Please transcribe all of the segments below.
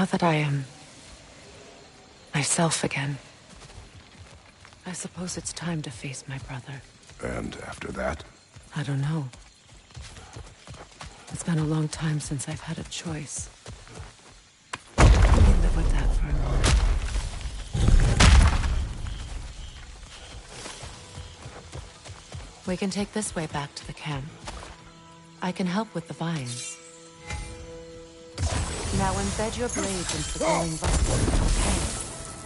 Now that I am myself again, I suppose it's time to face my brother. And after that? I don't know. It's been a long time since I've had a choice. Let me live with that for a moment. We can take this way back to the camp. I can help with the vines. Now embed your blades into the glowing bucket. Okay.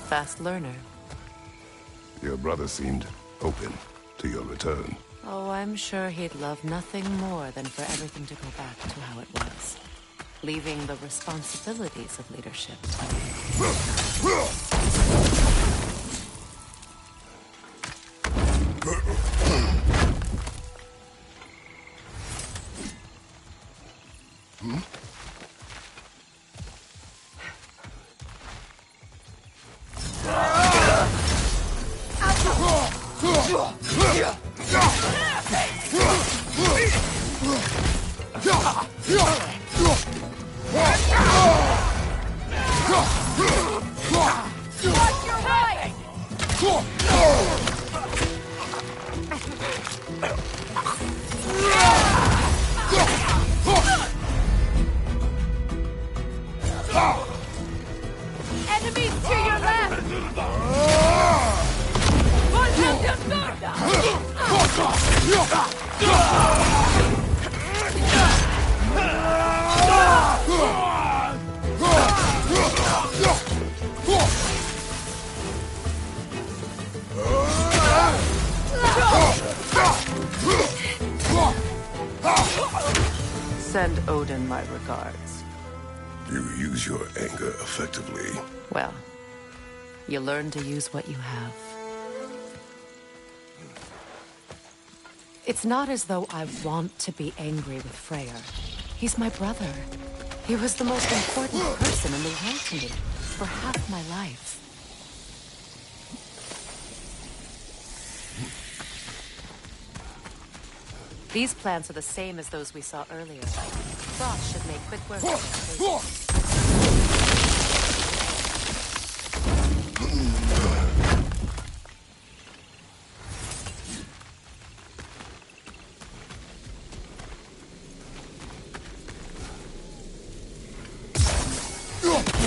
Fast learner. Your brother seemed open to your return. Oh, I'm sure he'd love nothing more than for everything to go back to how it was. Leaving the responsibilities of leadership. Enemies to your left! Send Odin my regards. You use your anger effectively. Well, you learn to use what you have. It's not as though I want to be angry with Freyr. He's my brother. He was the most important person in the world to me for half my life. These plants are the same as those we saw earlier. Frost should make quick work of this.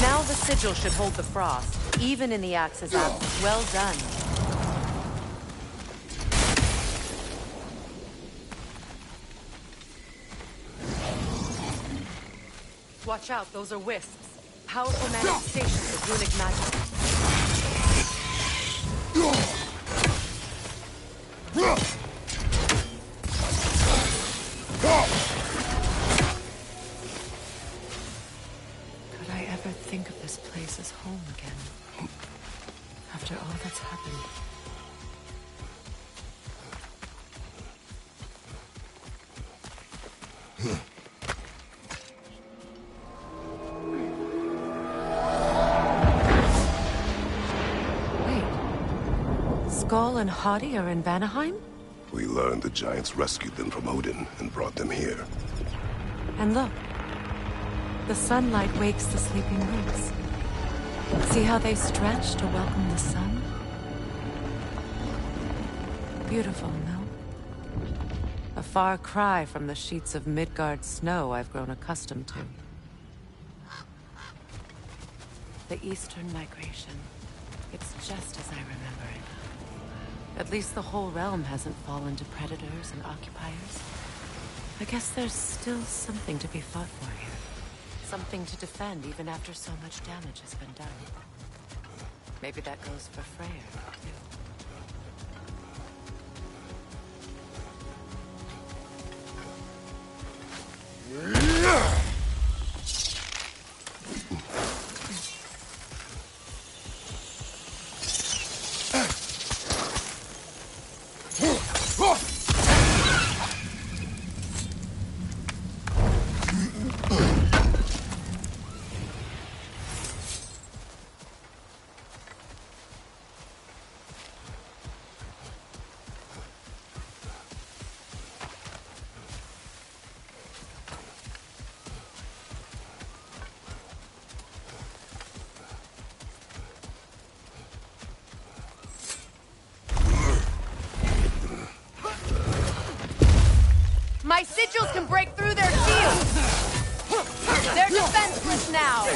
Now the sigil should hold the frost, even in the axe's absence. Well done. Watch out, those are wisps. Powerful manifestations of runic magic. Could I ever think of this place as home again? After all that's happened. Skull and Hati are in Vanaheim? We learned the giants rescued them from Odin and brought them here. And look. The sunlight wakes the sleeping roots. See how they stretch to welcome the sun? Beautiful, no? A far cry from the sheets of Midgard snow I've grown accustomed to. The Eastern migration. It's just as I remember it. At least the whole realm hasn't fallen to predators and occupiers. I guess there's still something to be fought for here. Something to defend even after so much damage has been done. Maybe that goes for Freyr, too. sigils can break through their shields! They're defenseless now!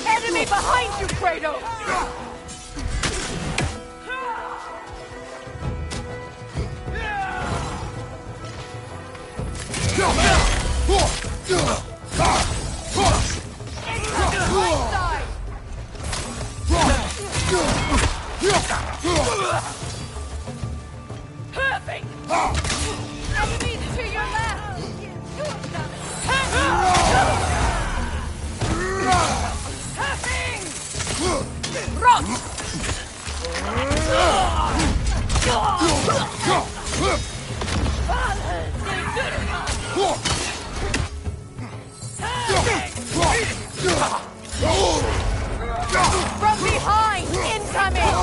Enemy behind you, Kratos! Perfect! Enemies to your left! From behind! Incoming!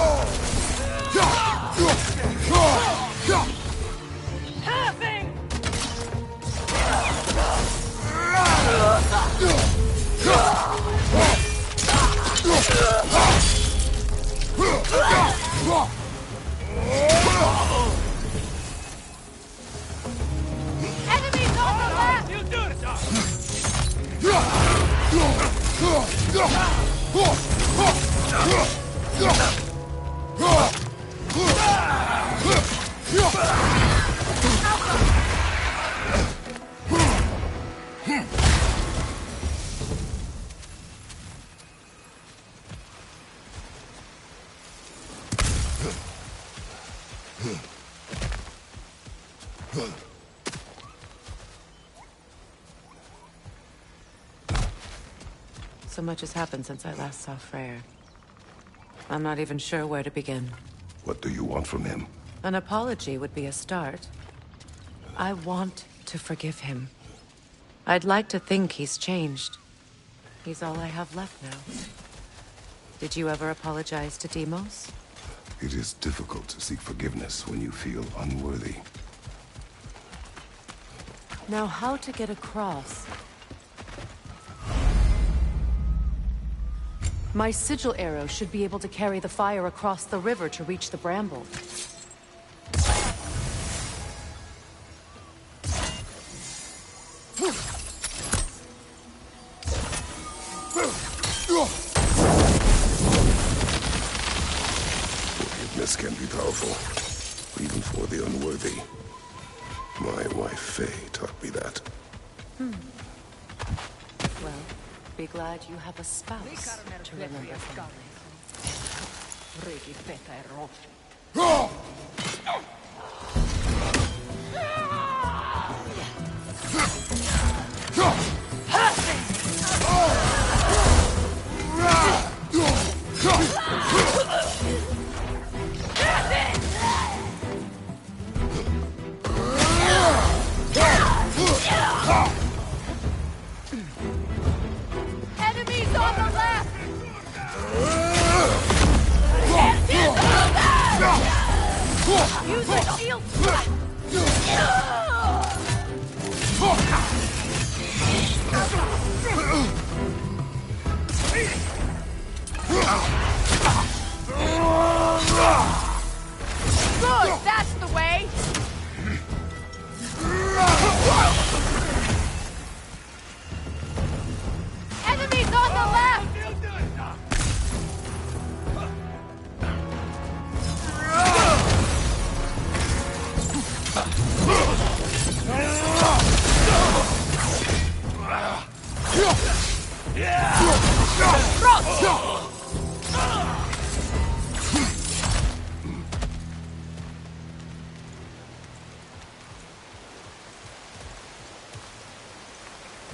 Enemies on the left! You do it, So much has happened since I last saw Freyr. I'm not even sure where to begin. What do you want from him? An apology would be a start. I want to forgive him. I'd like to think he's changed. He's all I have left now. Did you ever apologize to Deimos? It is difficult to seek forgiveness when you feel unworthy. Now, how to get across? My sigil arrow should be able to carry the fire across the river to reach the bramble. Forgiveness can be powerful, even for the unworthy. My wife Faye taught me that. Well, be glad you have a spouse to remember fondly. Enemies on the left! Use the shield strike! Good, that's the way! Enemies on the left!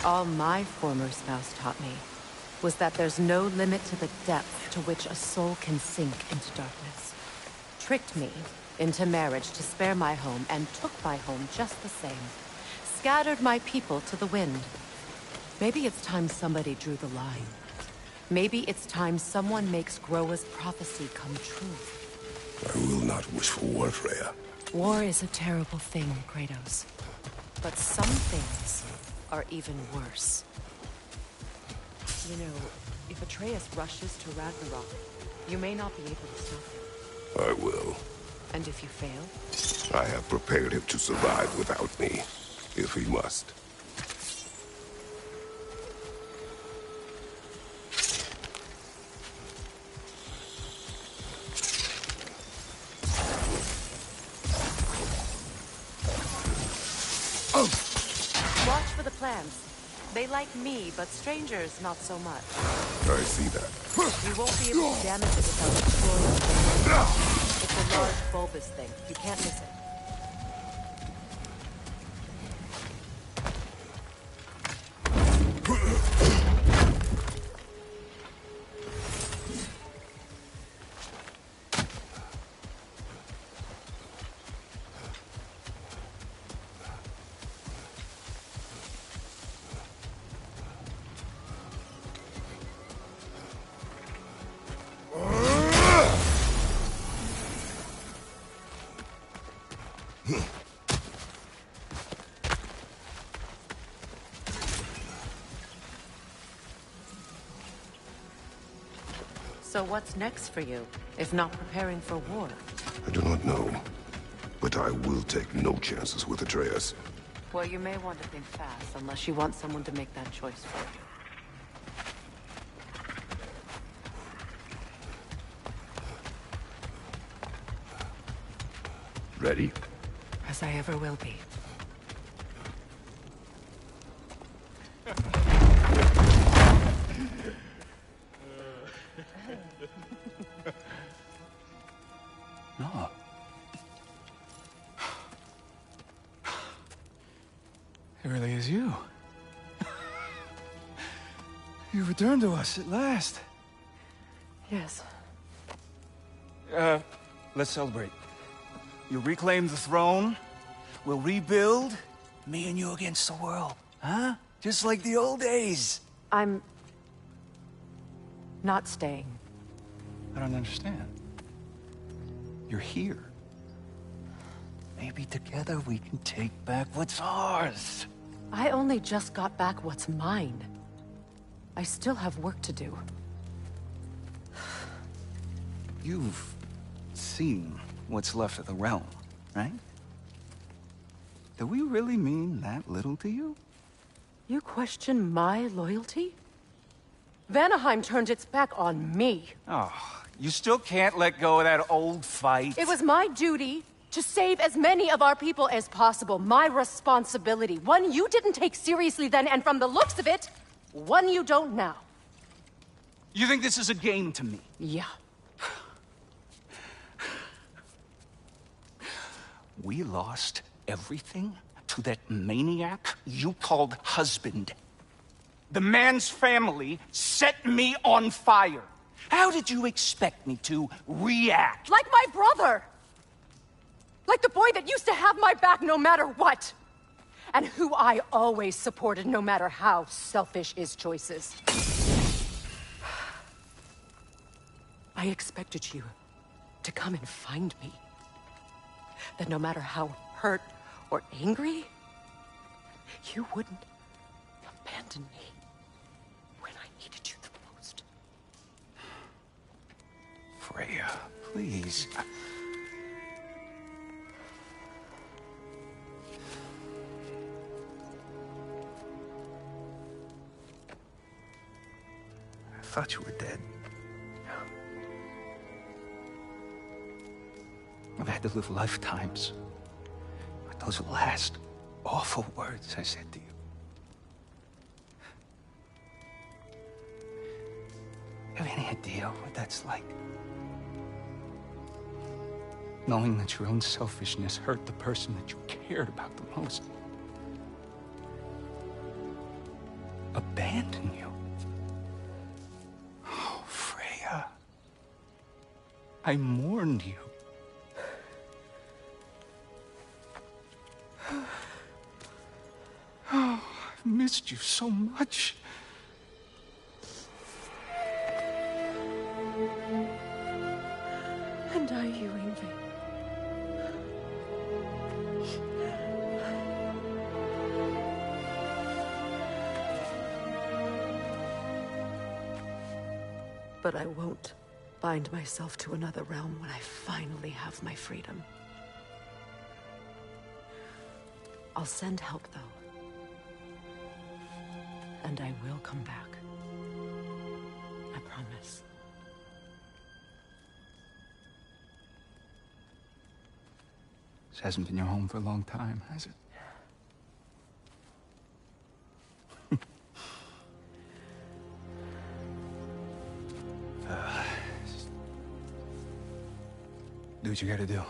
All my former spouse taught me was that there's no limit to the depth to which a soul can sink into darkness. Tricked me into marriage to spare my home and took my home just the same. Scattered my people to the wind. Maybe it's time somebody drew the line. Maybe it's time someone makes Groa's prophecy come true. I will not wish for war, Freya. War is a terrible thing, Kratos. But some things are even worse. You know, if Atreus rushes to Ragnarok, you may not be able to stop him. I will. And if you fail? I have prepared him to survive without me, if he must. Watch for the plants. They like me, but strangers not so much. I see that. You won't be able to damage it without destroying it. It's a large bulbous thing. You can't miss it. So what's next for you, if not preparing for war? I do not know, but I will take no chances with Atreus. Well, you may want to think fast, unless you want someone to make that choice for you. Ready? As I ever will be. No. It really is you. You returned to us at last. Yes. Let's celebrate. You reclaim the throne. We'll rebuild. Me and you against the world. Huh? Just like the old days. I'm... not staying. I don't understand. You're here. Maybe together we can take back what's ours. I only just got back what's mine. I still have work to do. You've seen what's left of the realm, right? Do we really mean that little to you? You question my loyalty? Vanaheim turned its back on me. Oh, you still can't let go of that old fight. It was my duty to save as many of our people as possible. My responsibility. One you didn't take seriously then, and from the looks of it, one you don't now. You think this is a game to me? Yeah. We lost everything to that maniac you called husband. The man's family set me on fire. How did you expect me to react? Like my brother! Like the boy that used to have my back no matter what! And who I always supported no matter how selfish his choices. I expected you to come and find me. That no matter how hurt or angry, you wouldn't abandon me when I needed you the most. Freya, please. I thought you were dead. I've had to live lifetimes with those last awful words I said to you. Have any idea what that's like? Knowing that your own selfishness hurt the person that you cared about the most. Abandon you. Oh, Freya. I mourned you. Oh, I've missed you so much. And are you, Ingrid? But I won't bind myself to another realm when I finally have my freedom. I'll send help, though. And I will come back. I promise. This hasn't been your home for a long time, has it? Do what you gotta do.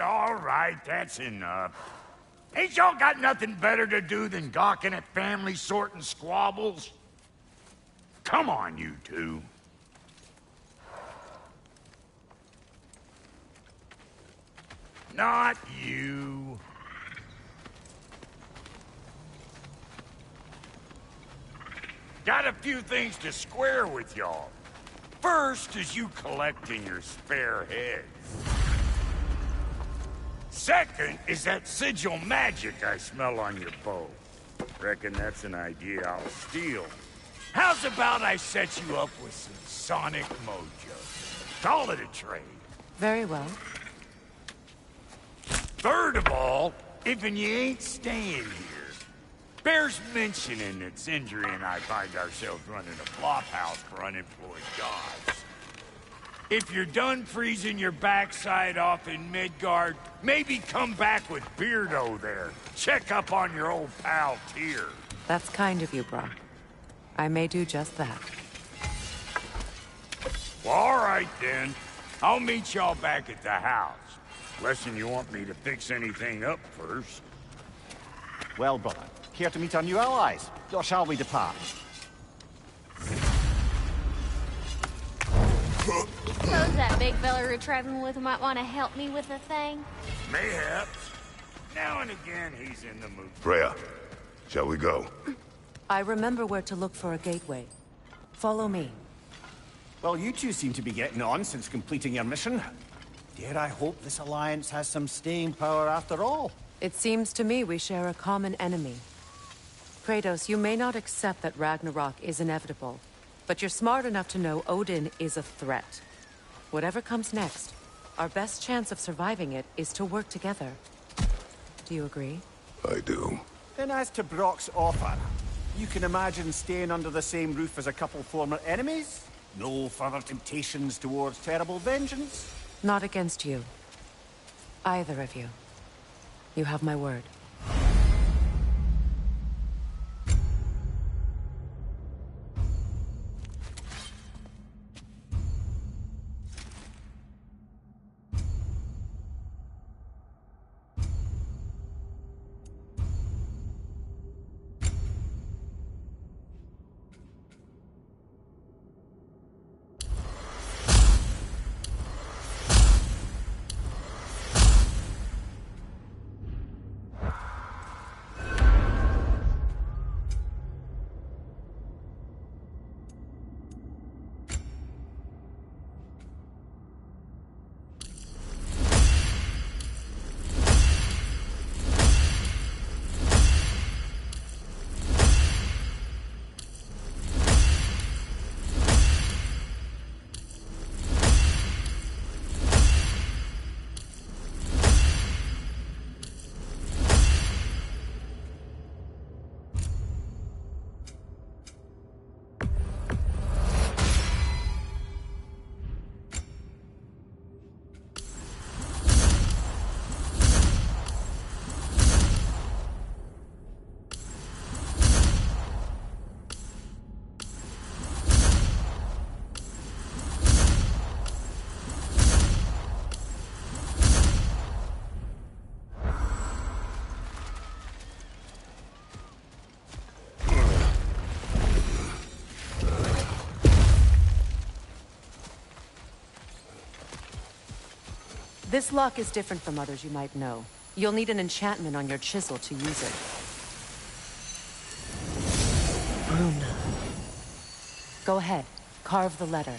All right, that's enough. Ain't y'all got nothing better to do than gawking at family sorting squabbles? Come on, you two. Not you. Got a few things to square with y'all. First is you collecting your spare heads. Second is that sigil magic I smell on your bow. Reckon that's an idea I'll steal. How's about I set you up with some sonic mojo? Call it a trade. Very well. Third of all, if you ain't staying here, bears mentioning that Sindri and I find ourselves running a flop house for unemployed gods. If you're done freezing your backside off in Midgard, maybe come back with Beardo there. Check up on your old pal Tyr. That's kind of you, Brock. I may do just that. Well, all right then. I'll meet y'all back at the house. Unless you want me to fix anything up first. Well, brother, here to meet our new allies, or shall we depart? Suppose that big fella we're traveling with might want to help me with a thing. Mayhaps. Now and again, he's in the mood. Freya, shall we go? I remember where to look for a gateway. Follow me. Well, you two seem to be getting on since completing your mission. Dare I hope this alliance has some staying power after all? It seems to me we share a common enemy. Kratos, you may not accept that Ragnarok is inevitable, but you're smart enough to know Odin is a threat. Whatever comes next, our best chance of surviving it is to work together. Do you agree? I do. Then as to Brock's offer, you can imagine staying under the same roof as a couple former enemies? No further temptations towards terrible vengeance? Not against you. Either of you. You have my word. This lock is different from others you might know. You'll need an enchantment on your chisel to use it. Bruna. Go ahead. Carve the letter.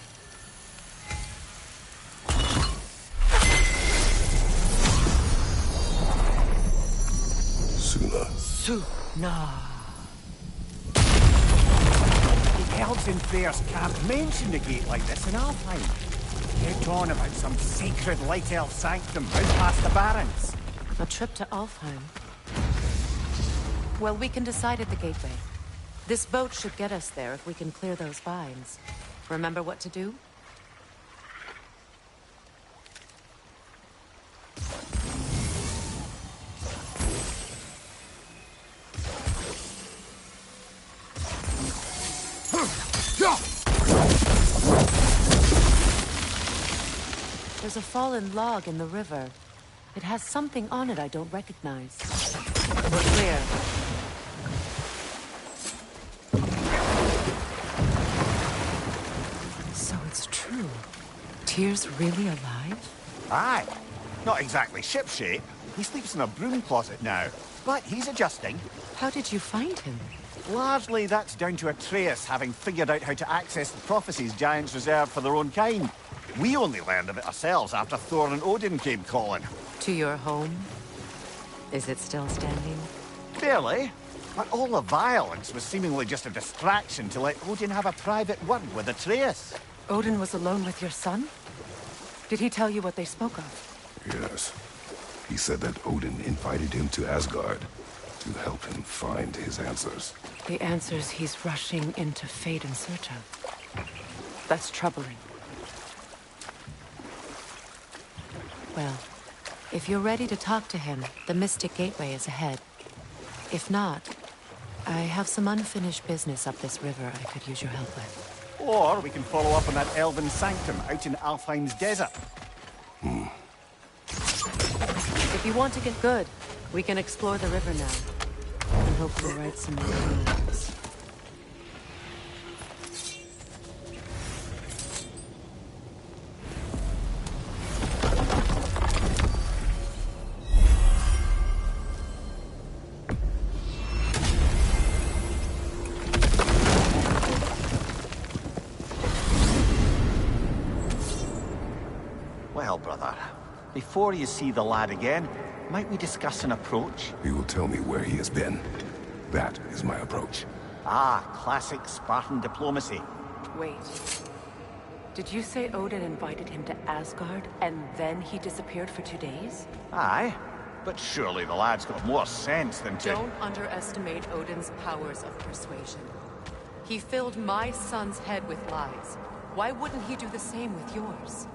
Suna. Suna. Be Elves and Bears can't mention the gate like this in Alfheim. Get on about some sacred light elf sanctum out past the Barrens. A trip to Alfheim. Well, we can decide at the gateway. This boat should get us there if we can clear those vines. Remember what to do? There's a fallen log in the river. It has something on it I don't recognize. We're clear. So it's true. Tyr's really alive? Aye. Not exactly shipshape. He sleeps in a broom closet now. But he's adjusting. How did you find him? Largely, that's down to Atreus having figured out how to access the prophecies giants reserved for their own kind. We only learned of it ourselves after Thor and Odin came calling. To your home? Is it still standing? Barely. But all the violence was seemingly just a distraction to let Odin have a private word with Atreus. Odin was alone with your son? Did he tell you what they spoke of? Yes. He said that Odin invited him to Asgard to help him find his answers. The answers he's rushing into fate in search of. That's troubling. Well, if you're ready to talk to him, the Mystic Gateway is ahead. If not, I have some unfinished business up this river I could use your help with. Or we can follow up on that elven sanctum out in Alfheim's desert. If you want to get good, we can explore the river now. And hopefully write some more rules. Well, brother, before you see the lad again, might we discuss an approach? He will tell me where he has been. That is my approach. Ah, classic Spartan diplomacy. Wait. Did you say Odin invited him to Asgard, and then he disappeared for 2 days? Aye, but surely the lad's got more sense than to... Don't underestimate Odin's powers of persuasion. He filled my son's head with lies. Why wouldn't he do the same with yours?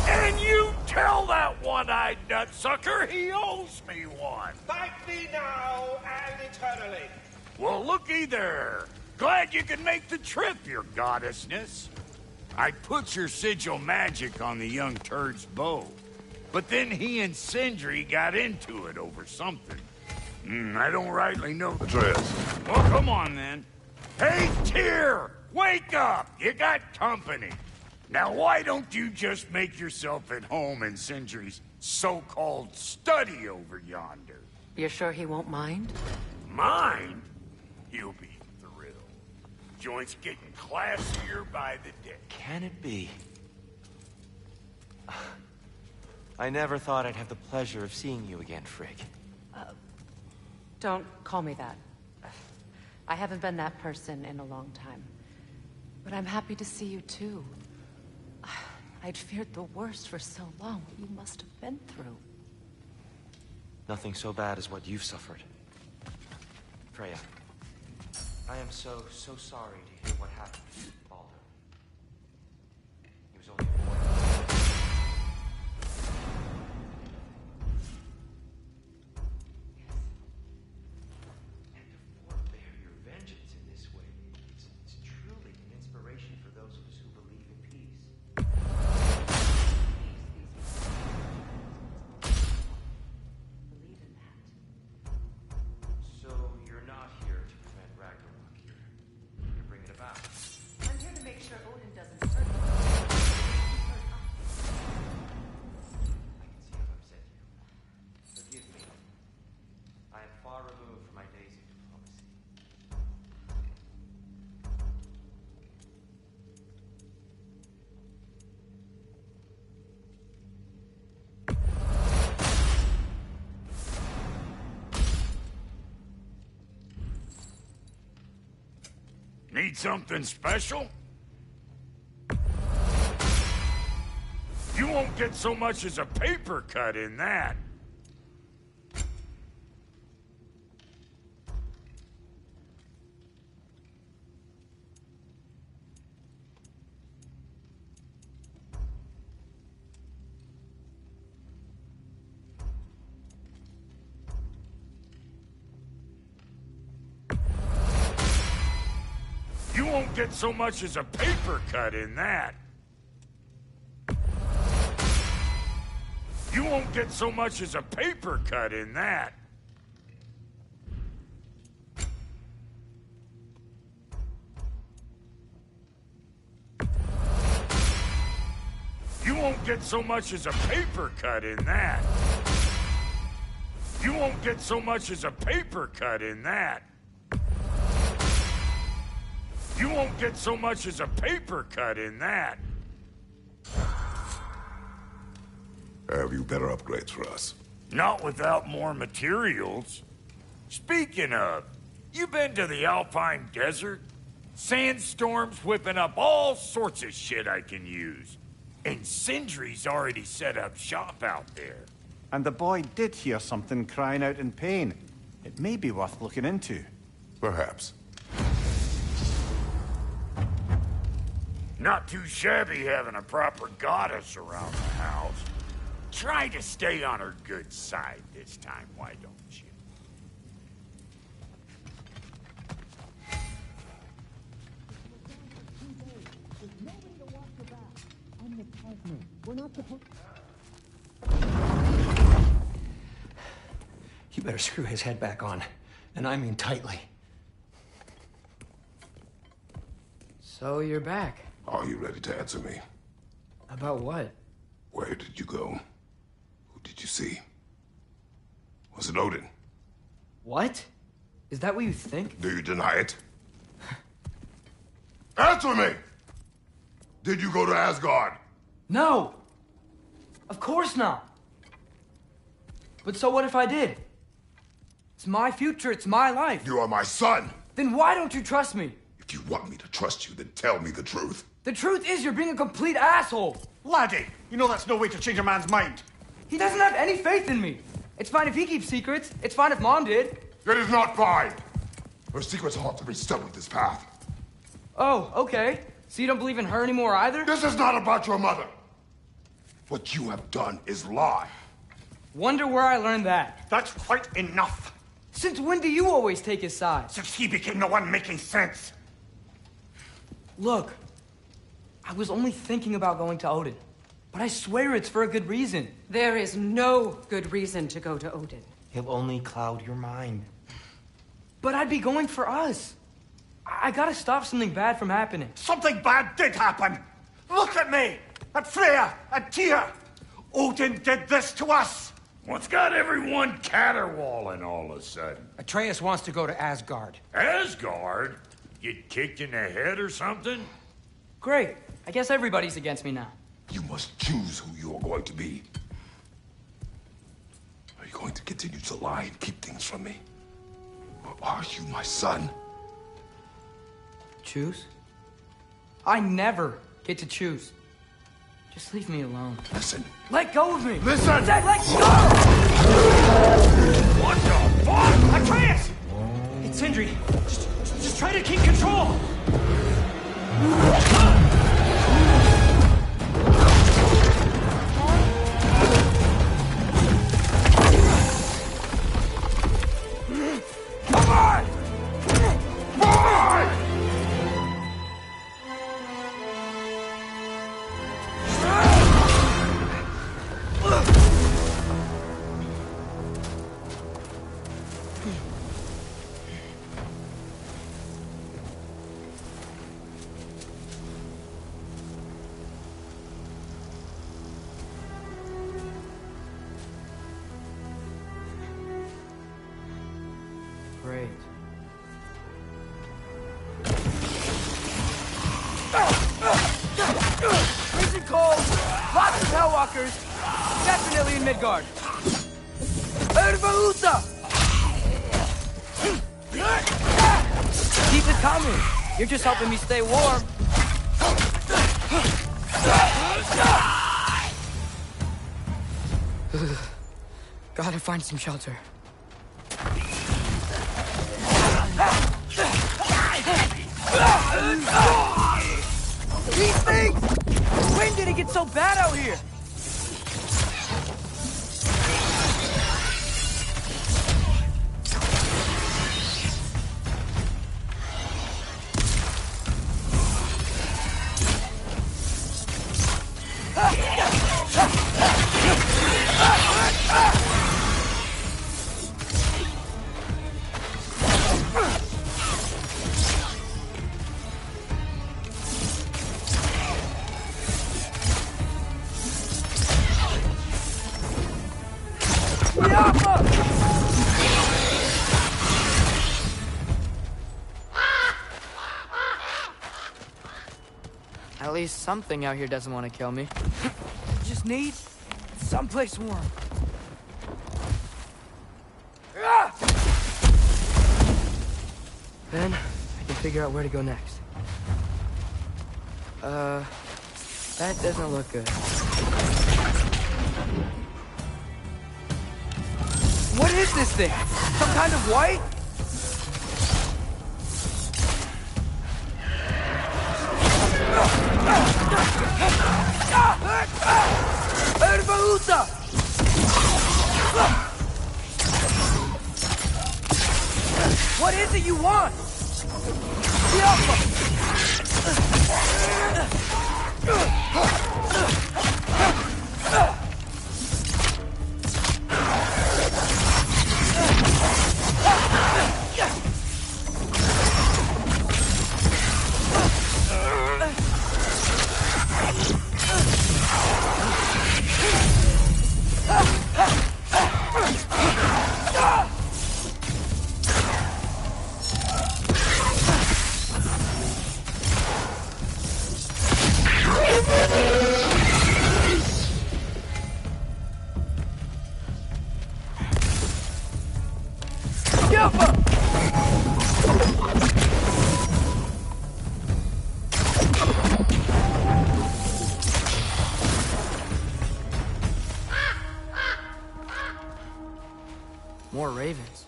And you tell that one-eyed nutsucker he owes me one. Thank me now and eternally. Well, looky there. Glad you could make the trip, your goddessness. I put your sigil magic on the young turd's bow, but then he and Sindri got into it over something. I don't rightly know. Atreus. Well, come on then. Hey, Tyr! Wake up! You got company. Now, why don't you just make yourself at home in Sindri's so-called study over yonder? You're sure he won't mind? Mine? He'll be thrilled. Joint's getting classier by the day. Can it be? I never thought I'd have the pleasure of seeing you again, Frigg. Don't call me that. I haven't been that person in a long time. But I'm happy to see you too. I'd feared the worst for so long. What you must have been through. Nothing so bad as what you've suffered. Freya, I am so sorry to hear what happened to Baldur. He was only a boy. And to forbear your vengeance in this way, it's truly an inspiration for those of us who believe in peace. Believe in that. So you're not here to prevent Ragnarok. You're bringing it about. I'm Need something special? You won't get so much as a paper cut in that. You won't get so much as a paper cut in that. You won't get so much as a paper cut in that. You won't get so much as a paper cut in that. You won't get so much as a paper cut in that. You won't get so much as a paper cut in that. Have you better upgrades for us? Not without more materials. Speaking of, you been to the Alpine Desert? Sandstorms whipping up all sorts of shit I can use. And Sindri's already set up shop out there. And the boy did hear something crying out in pain. It may be worth looking into. Perhaps. Not too shabby having a proper goddess around the house. Try to stay on her good side this time, why don't you? You better screw his head back on, and I mean tightly. So you're back. Are you ready to answer me? About what? Where did you go? Who did you see? Was it Odin? What? Is that what you think? Do you deny it? Answer me! Did you go to Asgard? No! Of course not! But so what if I did? It's my future, it's my life. You are my son! Then why don't you trust me? If you want me to trust you, then tell me the truth. The truth is you're being a complete asshole! Laddie, you know that's no way to change a man's mind. He doesn't have any faith in me. It's fine if he keeps secrets. It's fine if Mom did. It is not fine! Her secrets ought to be stuck with this path. Oh, okay. So you don't believe in her anymore either? This is not about your mother. What you have done is lie. Wonder where I learned that. That's quite enough. Since when do you always take his side? Since he became the one making sense. Look, I was only thinking about going to Odin. But I swear it's for a good reason. There is no good reason to go to Odin. He'll only cloud your mind. But I'd be going for us. I gotta stop something bad from happening. Something bad did happen. Look at me, at Freya, at Tyr. Odin did this to us. What's got everyone caterwauling all of a sudden? Atreus wants to go to Asgard. Asgard? Get kicked in the head or something? Great. I guess everybody's against me now. You must choose who you are going to be. Are you going to continue to lie and keep things from me? Or are you my son? Choose? I never get to choose. Just leave me alone. Listen. Let go of me! Listen! I said let go! What the fuck? Atreus! It's Sindri. Just try to keep control! Come on! Boy! Great. Freezing cold, lots of Hellwalkers, definitely in Midgard. Ervahusa! Keep it coming. You're just helping me stay warm. Gotta find some shelter. These things! When did it get so bad out here? At least something out here doesn't want to kill me. Just need someplace warm. Then I can figure out where to go next. That doesn't look good. What is this thing? Some kind of white? What is it you want? More ravens.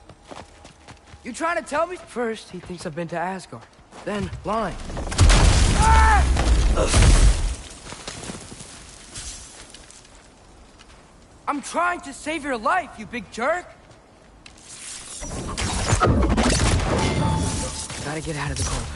You trying to tell me? First, he thinks I've been to Asgard. Then, lying. I'm trying to save your life, you big jerk! Gotta get out of the cold.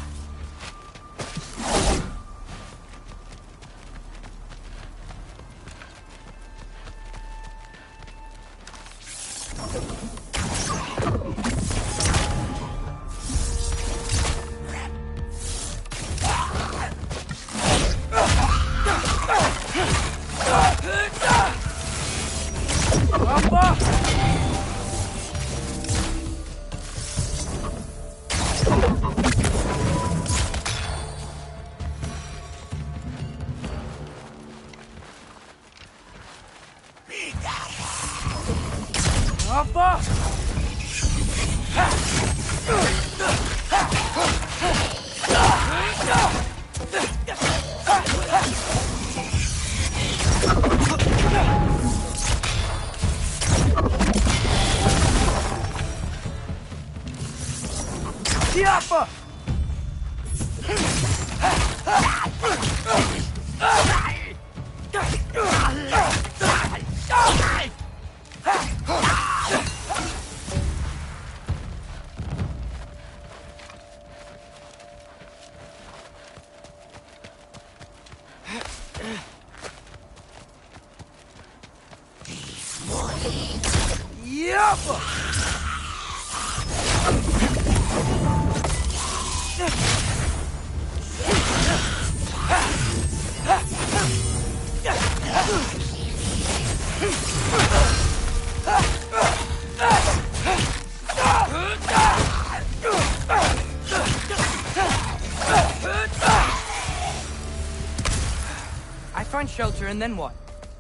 I find shelter, and then what?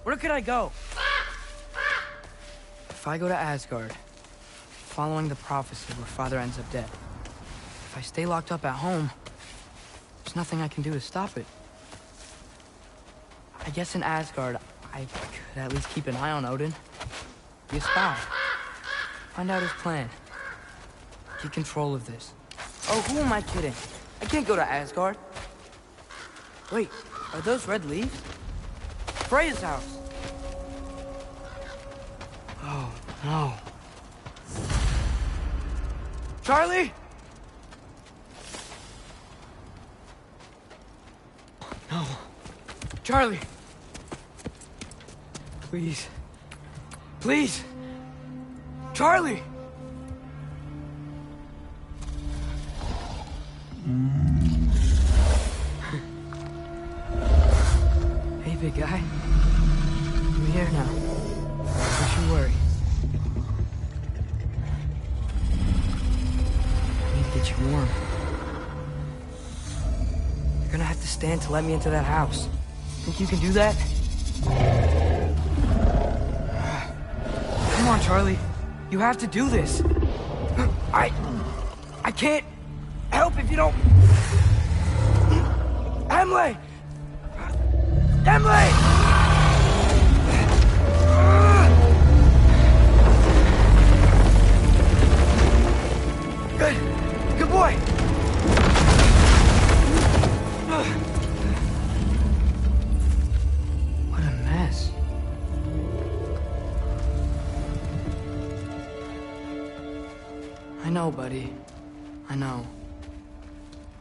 Where could I go? If I go to Asgard, following the prophecy where Father ends up dead. If I stay locked up at home, There's nothing I can do to stop it. I guess in Asgard, I could at least keep an eye on Odin. Be a spy. Find out his plan. Get control of this. Oh, who am I kidding? I can't go to Asgard. Wait, are those red leaves? Freya's house! Oh, no. Charlie! No. Charlie! Please. Please! Charlie! Hey, big guy. I'm here now. Don't you worry. I need to get you warm. You're gonna have to stand to let me into that house. Think you can do that? Come on, Charlie. You have to do this. I can't help if you don't... Emily! Emily! Good boy! What a mess. I know, buddy. I know.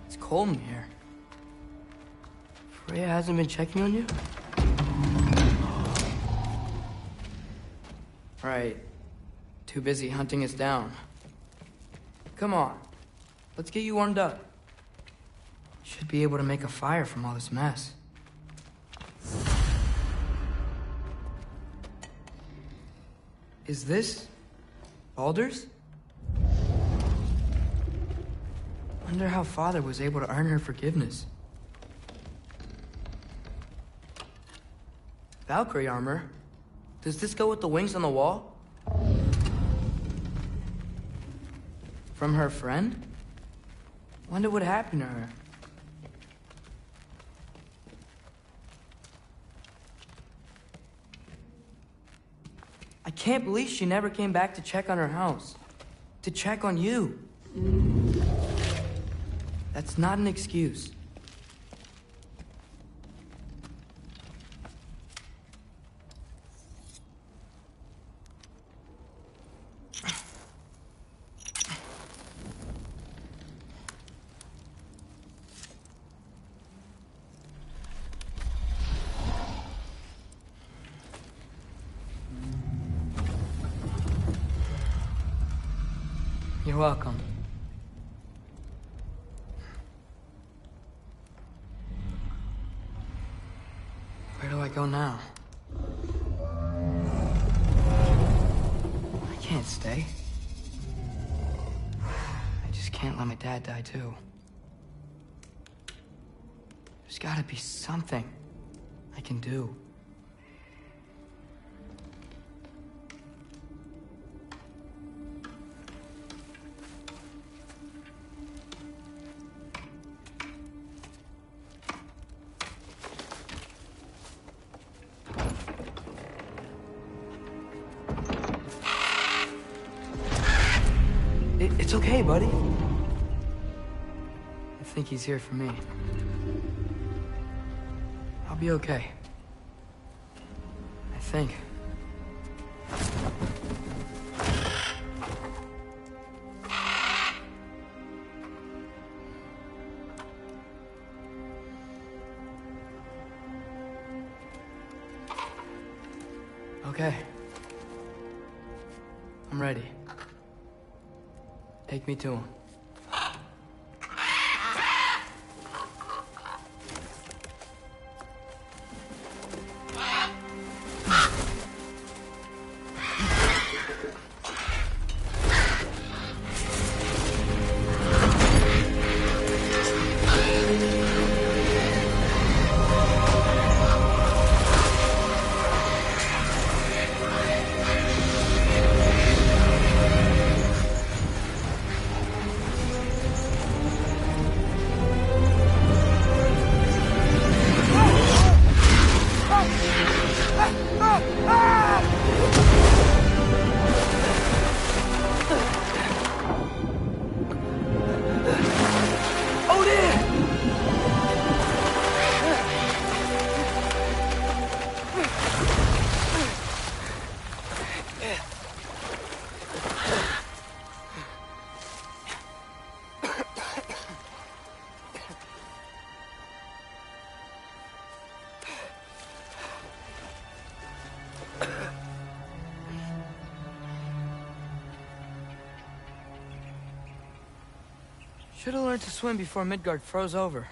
It's cold in here. Freya hasn't been checking on you? Right. Too busy hunting us down. Come on. Let's get you warmed up. Should be able to make a fire from all this mess. Is this Baldur's? Wonder how Father was able to earn her forgiveness. Valkyrie armor? Does this go with the wings on the wall? From her friend? Wonder what happened to her. I can't believe she never came back to check on her house. To check on you. That's not an excuse. You're welcome. Where do I go now? I can't stay. I just can't let my dad die too. There's gotta be something I can do. It's okay, buddy. I think he's here for me. I'll be okay. I think. Okay. I'm ready. Take me to him. Should have learned to swim before Midgard froze over.